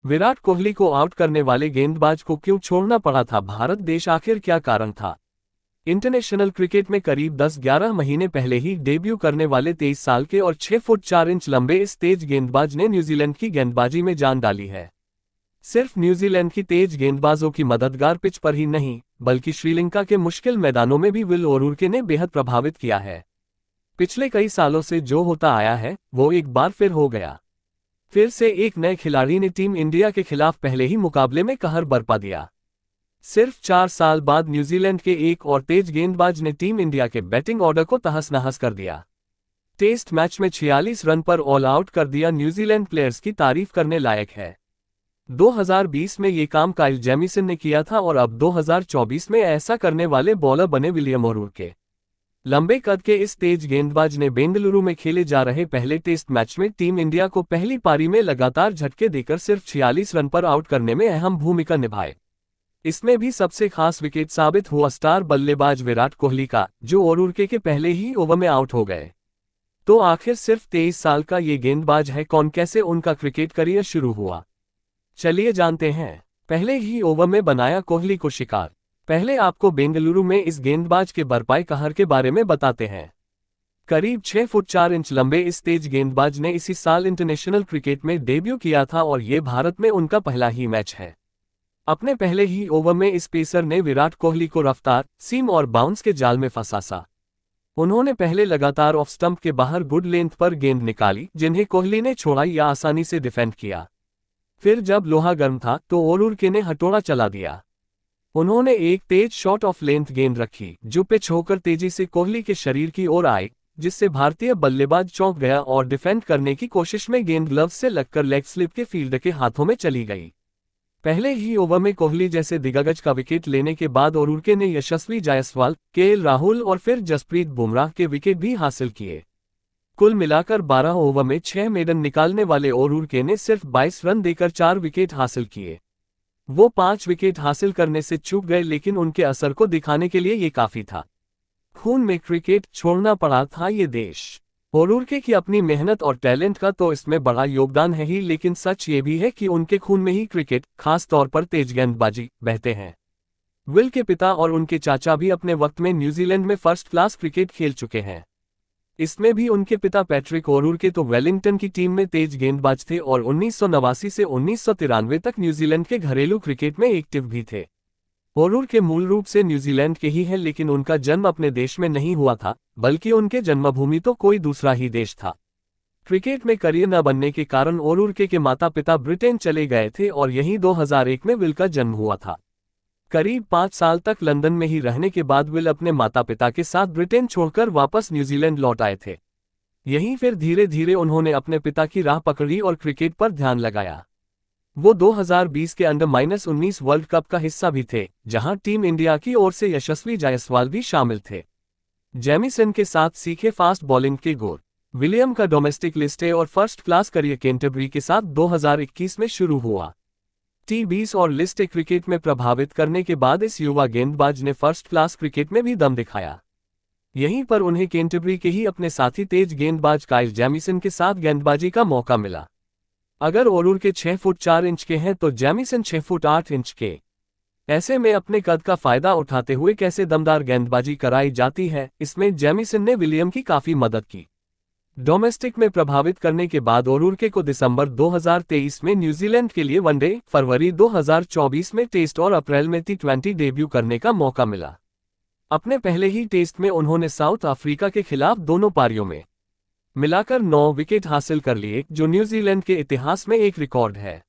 विराट कोहली को आउट करने वाले गेंदबाज को क्यों छोड़ना पड़ा था भारत देश, आखिर क्या कारण था। इंटरनेशनल क्रिकेट में करीब 10-11 महीने पहले ही डेब्यू करने वाले 23 साल के और 6 फुट 4 इंच लंबे इस तेज गेंदबाज ने न्यूजीलैंड की गेंदबाजी में जान डाली है। सिर्फ न्यूजीलैंड की तेज गेंदबाजों की मददगार पिच पर ही नहीं, बल्कि श्रीलंका के मुश्किल मैदानों में भी विल ओरुर्के ने बेहद प्रभावित किया है। पिछले कई सालों से जो होता आया है वो एक बार फिर हो गया। फिर से एक नए खिलाड़ी ने टीम इंडिया के खिलाफ पहले ही मुकाबले में कहर बरपा दिया। सिर्फ 4 साल बाद न्यूजीलैंड के एक और तेज गेंदबाज ने टीम इंडिया के बैटिंग ऑर्डर को तहस नहस कर दिया। टेस्ट मैच में 46 रन पर ऑल आउट कर दिया न्यूजीलैंड प्लेयर्स की तारीफ करने लायक है। 2020 में ये काम काइल जेमिसन ने किया था और अब 2024 में ऐसा करने वाले बॉलर बने विलियम ओरुर्के। लंबे कद के इस तेज गेंदबाज ने बेंगलुरु में खेले जा रहे पहले टेस्ट मैच में टीम इंडिया को पहली पारी में लगातार झटके देकर सिर्फ 46 रन पर आउट करने में अहम भूमिका निभाई। इसमें भी सबसे खास विकेट साबित हुआ स्टार बल्लेबाज विराट कोहली का, जो ओरुर्के के पहले ही ओवर में आउट हो गए। तो आखिर सिर्फ 23 साल का ये गेंदबाज है कौन, कैसे उनका क्रिकेट करियर शुरू हुआ, चलिए जानते हैं। पहले ही ओवर में बनाया कोहली को शिकार। पहले आपको बेंगलुरु में इस गेंदबाज के बरपाई कहर के बारे में बताते हैं। करीब 6 फुट 4 इंच लंबे इस तेज गेंदबाज ने इसी साल इंटरनेशनल क्रिकेट में डेब्यू किया था और ये भारत में उनका पहला ही मैच है। अपने पहले ही ओवर में इस पेसर ने विराट कोहली को रफ्तार, सीम और बाउंस के जाल में फंसासा। उन्होंने पहले लगातार ऑफ स्टंप के बाहर गुड लेंथ पर गेंद निकाली, जिन्हें कोहली ने छोड़ा या आसानी से डिफेंड किया। फिर जब लोहा गर्म था तो ओरुर्के ने हथौड़ा चला दिया। उन्होंने एक तेज शॉट ऑफ लेंथ गेंद रखी जो पिच होकर तेजी से कोहली के शरीर की ओर आई, जिससे भारतीय बल्लेबाज चौंक गया और डिफेंड करने की कोशिश में गेंद ग्लव्स से लगकर लेग स्लिप के फील्डर के हाथों में चली गई। पहले ही ओवर में कोहली जैसे दिग्गज का विकेट लेने के बाद ओरुर्के ने यशस्वी जायसवाल, केएल राहुल और फिर जसप्रीत बुमराह के विकेट भी हासिल किए। कुल मिलाकर 12 ओवर में 6 मेडन निकालने वाले ओरुर्के ने सिर्फ 22 रन देकर 4 विकेट हासिल किए। वो 5 विकेट हासिल करने से चूक गए, लेकिन उनके असर को दिखाने के लिए ये काफी था। खून में क्रिकेट, छोड़ना पड़ा था ये देश। ओरुर्के की अपनी मेहनत और टैलेंट का तो इसमें बड़ा योगदान है ही, लेकिन सच ये भी है कि उनके खून में ही क्रिकेट, खास तौर पर तेज गेंदबाजी, बहते हैं। विल के पिता और उनके चाचा भी अपने वक्त में न्यूजीलैंड में फर्स्ट क्लास क्रिकेट खेल चुके हैं। इसमें भी उनके पिता पैट्रिक ओरुर्के तो वेलिंगटन की टीम में तेज गेंदबाज थे और 1989 से 1993 तक न्यूजीलैंड के घरेलू क्रिकेट में एक्टिव भी थे। ओरुर्के मूल रूप से न्यूजीलैंड के ही हैं, लेकिन उनका जन्म अपने देश में नहीं हुआ था, बल्कि उनके जन्मभूमि तो कोई दूसरा ही देश था। क्रिकेट में करियर न बनने के कारण ओरुर्के के माता पिता ब्रिटेन चले गए थे और यहीं 2001 में विल का जन्म हुआ था। करीब 5 साल तक लंदन में ही रहने के बाद विल अपने माता पिता के साथ ब्रिटेन छोड़कर वापस न्यूजीलैंड लौट आए थे। यहीं फिर धीरे धीरे उन्होंने अपने पिता की राह पकड़ी और क्रिकेट पर ध्यान लगाया। वो 2020 के अंडर-19 वर्ल्ड कप का हिस्सा भी थे, जहां टीम इंडिया की ओर से यशस्वी जायसवाल भी शामिल थे। जेमिसन के साथ सीखे फास्ट बॉलिंग के गुर। विलियम का डोमेस्टिक लिस्टे और फर्स्ट क्लास करियर कैंटरबरी के साथ 2021 में शुरू हुआ। T20 और लिस्ट क्रिकेट में प्रभावित करने के बाद इस युवा गेंदबाज ने फर्स्ट क्लास क्रिकेट में भी दम दिखाया। यहीं पर उन्हें कैंटरबरी के ही अपने साथी तेज गेंदबाज काइल जेमिसन के साथ गेंदबाजी का मौका मिला। अगर ओरुर्के 6 फुट 4 इंच के हैं तो जेमिसन 6 फुट 8 इंच के। ऐसे में अपने कद का फायदा उठाते हुए कैसे दमदार गेंदबाजी कराई जाती है, इसमें जेमिसन ने विलियम की काफी मदद की। डोमेस्टिक में प्रभावित करने के बाद ओरुर्के को दिसंबर 2023 में न्यूजीलैंड के लिए वनडे, फरवरी 2024 में टेस्ट और अप्रैल में T20 डेब्यू करने का मौका मिला। अपने पहले ही टेस्ट में उन्होंने साउथ अफ्रीका के खिलाफ दोनों पारियों में मिलाकर 9 विकेट हासिल कर लिए, जो न्यूजीलैंड के इतिहास में एक रिकॉर्ड है।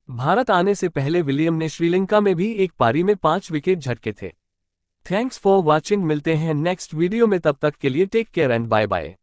भारत आने से पहले विलियम ने श्रीलंका में भी एक पारी में 5 विकेट झटके थे। थैंक्स फॉर वॉचिंग, मिलते हैं नेक्स्ट वीडियो में, तब तक के लिए take care and bye bye.